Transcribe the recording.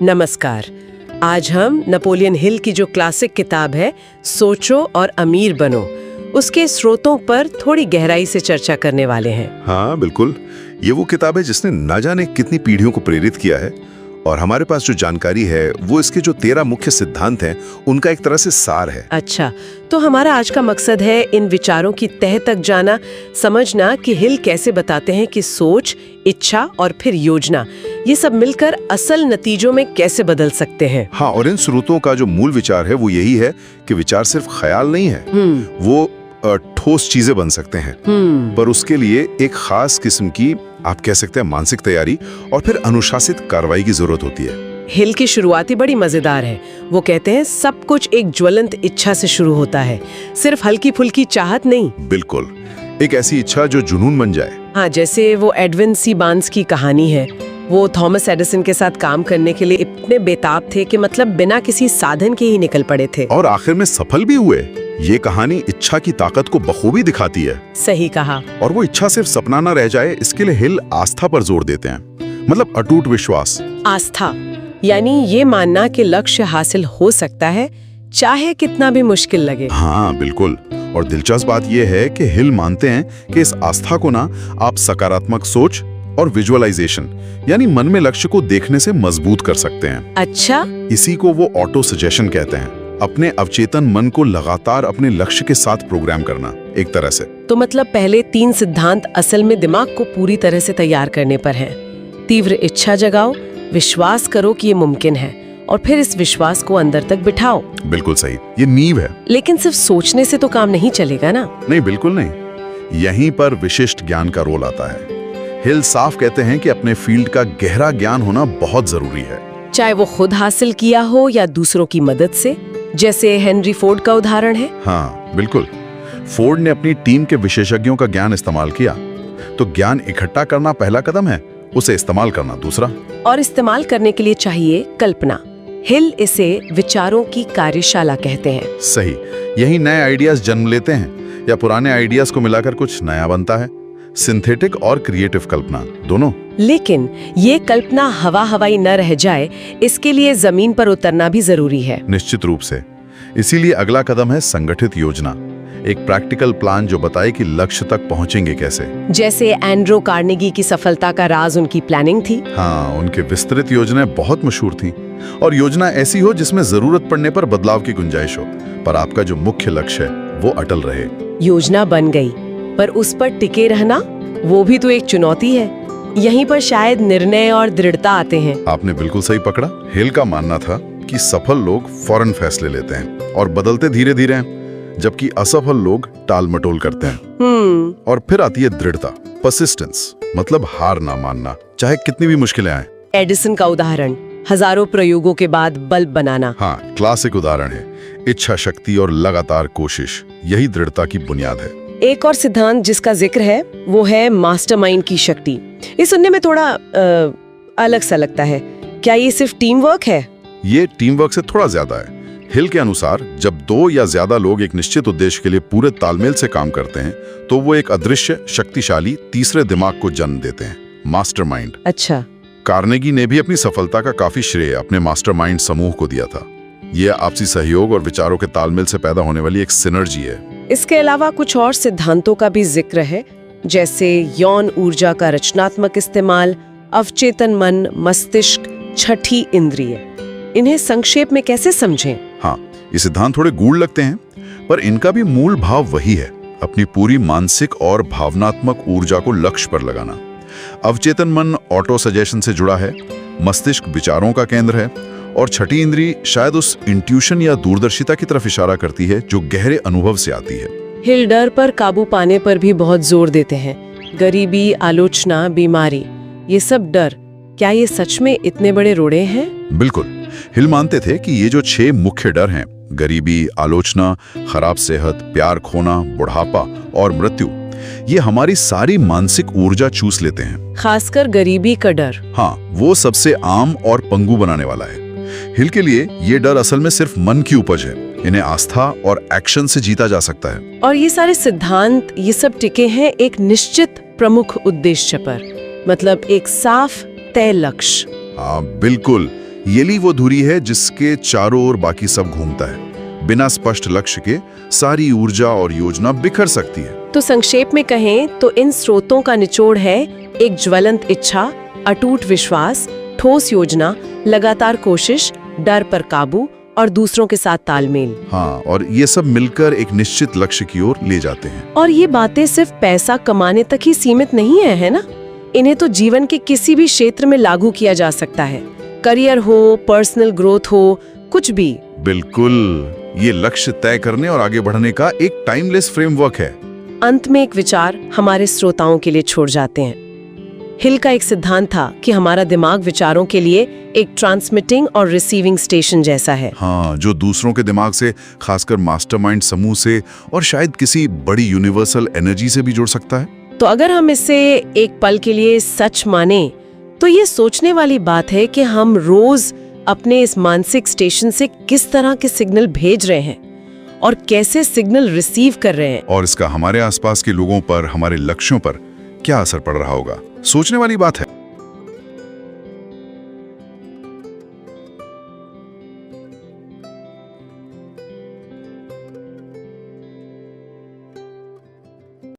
नमस्कार। आज हम नेपोलियन हिल की जो क्लासिक किताब है सोचो और अमीर बनो, उसके स्रोतों पर थोड़ी गहराई से चर्चा करने वाले हैं। हाँ बिल्कुल, ये वो किताब है जिसने न जाने कितनी पीढ़ियों को प्रेरित किया है और हमारे पास जो जानकारी है वो इसके जो 13 मुख्य सिद्धांत हैं उनका एक तरह से सार है। अच्छा, तो हमारा आज का मकसद है इन विचारों की तह तक जाना, समझना कि हिल कैसे बताते हैं कि सोच, इच्छा और फिर योजना, ये सब मिलकर असल नतीजों में कैसे बदल सकते हैं। हाँ, और इन स्रोतों का जो मूल विचार है वो यही है कि विचार सिर्फ ख्याल नहीं है, वो ठोस चीजें बन सकते हैं, पर उसके लिए एक खास किस्म की, आप कह सकते हैं, मानसिक तैयारी और फिर अनुशासित कार्रवाई की जरूरत होती है। हिल की शुरुआती बड़ी मजेदार है। वो कहते हैं सब कुछ एक ज्वलंत इच्छा से शुरू होता है, सिर्फ हल्की फुल्की चाहत नहीं। बिल्कुल, एक ऐसी इच्छा जो जुनून बन जाए। हाँ, जैसे वो एडविन सी बार्न्स की कहानी है। वो थॉमस एडिसन के साथ काम करने के लिए इतने बेताब थे कि मतलब बिना किसी साधन के ही निकल पड़े थे, और आखिर में सफल भी हुए। ये कहानी इच्छा की ताकत को बखूबी दिखाती है। सही कहा। और वो इच्छा सिर्फ सपना न रह जाए, इसके लिए हिल आस्था पर जोर देते हैं, मतलब अटूट विश्वास। आस्था यानी ये मानना कि लक्ष्य हासिल हो सकता है चाहे कितना भी मुश्किल लगे। हाँ बिल्कुल, और दिलचस्प बात यह है कि हिल मानते हैं कि इस आस्था को ना आप सकारात्मक सोच और विजुअलाइजेशन यानी मन में लक्ष्य को देखने से मजबूत कर सकते हैं। अच्छा, इसी को वो ऑटो सजेशन कहते हैं, अपने अवचेतन मन को लगातार अपने लक्ष्य के साथ प्रोग्राम करना एक तरह से। तो मतलब पहले 3 सिद्धांत असल में दिमाग को पूरी तरह से तैयार करने पर हैं। तीव्र इच्छा जगाओ, विश्वास करो कि ये मुमकिन है, और फिर इस विश्वास को अंदर तक बिठाओ। बिल्कुल सही, ये नींव है। लेकिन सिर्फ सोचने से तो काम नहीं चलेगा ना? नहीं, बिल्कुल नहीं। यहीं पर विशिष्ट ज्ञान का रोल आता है। हिल साफ कहते हैं कि अपने फील्ड का गहरा ज्ञान होना बहुत जरूरी है, चाहे वो खुद हासिल किया हो या दूसरों की मदद से, जैसे हेनरी फोर्ड का उदाहरण है। हाँ बिल्कुल, फोर्ड ने अपनी टीम के विशेषज्ञों का ज्ञान इस्तेमाल किया। तो ज्ञान इकट्ठा करना पहला कदम है, उसे इस्तेमाल करना दूसरा। और इस्तेमाल करने के लिए चाहिए कल्पना। हिल इसे विचारों की कार्यशाला कहते हैं। सही, यही नए आइडियाज जन्म लेते हैं या पुराने आइडियाज को मिलाकर कुछ नया बनता है। सिंथेटिक और क्रिएटिव कल्पना दोनों। लेकिन ये कल्पना हवा हवाई न रह जाए, इसके लिए जमीन पर उतरना भी जरूरी है। निश्चित रूप से। इसीलिए अगला कदम है संगठित योजना, एक प्रैक्टिकल प्लान जो बताए कि लक्ष्य तक पहुंचेंगे कैसे। जैसे एंड्रो कार्नेगी की सफलता का राज उनकी प्लानिंग थी। हाँ, उनके विस्तृत योजनाएं बहुत मशहूर थीं। और योजना ऐसी हो जिसमें जरूरत पड़ने पर बदलाव की गुंजाइश हो, पर आपका जो मुख्य लक्ष्य है वो अटल रहे। योजना बन गई, पर उस पर टिके रहना वो भी तो एक चुनौती है। यहीं पर शायद निर्णय और दृढ़ता आते हैं। आपने बिल्कुल सही पकड़ा। हिल का मानना था कि सफल लोग फौरन फैसले लेते हैं और बदलते धीरे धीरे हैं, जबकि असफल लोग टाल मटोल करते हैं। और फिर आती है दृढ़ता, परसिस्टेंस, मतलब हार ना मानना, चाहे कितनी भी मुश्किलें आए। एडिसन का उदाहरण, हजारों प्रयोगों के बाद बल्ब बनाना। हाँ, क्लासिक उदाहरण है। इच्छा शक्ति और लगातार कोशिश, यही दृढ़ता की बुनियाद है। एक और सिद्धांत जिसका जिक्र है वो है मास्टरमाइंड की शक्ति। ये सुनने में थोड़ा अलग सा लगता है। क्या ये सिर्फ टीम वर्क है? ये टीम वर्क से थोड़ा ज्यादा है। हिल के अनुसार जब 2 या ज्यादा लोग एक निश्चित उद्देश्य के लिए पूरे तालमेल से काम करते हैं तो वो एक अदृश्य शक्तिशाली तीसरे दिमाग को जन्म देते हैं, मास्टरमाइंड। अच्छा। कार्नेगी ने भी अपनी सफलता का काफी श्रेय अपने मास्टरमाइंड समूह को दिया था। ये आपसी सहयोग और विचारों के तालमेल से पैदा होने वाली एक सिनर्जी है। इसके अलावा कुछ और सिद्धांतों का भी जिक्र है, जैसे यौन ऊर्जा का रचनात्मक इस्तेमाल, अवचेतन मन, मस्तिष्क, छठी इंद्रिय। इन्हें संक्षेप में कैसे समझें? हाँ, ये सिद्धांत थोड़े गूढ़ लगते हैं, पर इनका भी मूल भाव वही है, अपनी पूरी मानसिक और भावनात्मक ऊर्जा को लक्ष्य पर लगाना। अवचेतन मन ऑटो सजेशन से जुड़ा है, मस्तिष्क विचारों का केंद्र है, और छठी इंद्री शायद उस इंट्यूशन या दूरदर्शिता की तरफ इशारा करती है जो गहरे अनुभव से आती है। हिल डर पर काबू पाने पर भी बहुत जोर देते हैं। गरीबी, आलोचना, बीमारी, ये सब डर, क्या ये सच में इतने बड़े रोड़े हैं? बिल्कुल। हिल मानते थे कि ये जो 6 मुख्य डर हैं, गरीबी, आलोचना, खराब सेहत, प्यार खोना, बुढ़ापा और मृत्यु, ये हमारी सारी मानसिक ऊर्जा चूस लेते हैं। खासकर गरीबी का डर। हाँ, वो सबसे आम और पंगु बनाने वाला है। हिल के लिए ये डर असल में सिर्फ मन की उपज है। इन्हें आस्था और एक्शन से जीता जा सकता है। और ये सारे सिद्धांत, ये सब टिके हैं एक निश्चित प्रमुख उद्देश्य पर, मतलब एक साफ तय लक्ष्य। हाँ बिल्कुल, येली वो धुरी है जिसके चारों ओर बाकी सब घूमता है। बिना स्पष्ट लक्ष्य के सारी ऊर्जा और योजना बिखर सकती है। तो संक्षेप में कहें तो इन स्रोतों का निचोड़ है एक ज्वलंत इच्छा, अटूट विश्वास, ठोस योजना, लगातार कोशिश, डर पर काबू और दूसरों के साथ तालमेल। हाँ, और ये सब मिलकर एक निश्चित लक्ष्य की ओर ले जाते हैं। और ये बातें सिर्फ पैसा कमाने तक ही सीमित नहीं है ना? इन्हें तो जीवन के किसी भी क्षेत्र में लागू किया जा सकता है। करियर हो, पर्सनल ग्रोथ हो, कुछ भी। बिल्कुल, ये लक्ष्य तय करने और आगे बढ़ने का एक टाइमलेस फ्रेमवर्क है। अंत में एक विचार हमारे श्रोताओं के लिए छोड़ जाते हैं। हिल का एक सिद्धांत था कि हमारा दिमाग विचारों के लिए एक ट्रांसमिटिंग और रिसीविंग स्टेशन जैसा है। हाँ, जो दूसरों के दिमाग से, खासकर मास्टरमाइंड समूह से और शायद किसी बड़ी यूनिवर्सल एनर्जी से भी जुड़ सकता है। तो अगर हम इसे एक पल के लिए सच माने तो ये सोचने वाली बात है कि हम रोज अपने इस मानसिक स्टेशन से किस तरह के सिग्नल भेज रहे हैं और कैसे सिग्नल रिसीव कर रहे हैं, और इसका हमारे आसपास के लोगों पर, हमारे लक्ष्यों पर क्या असर पड़ रहा होगा। सोचने वाली बात है।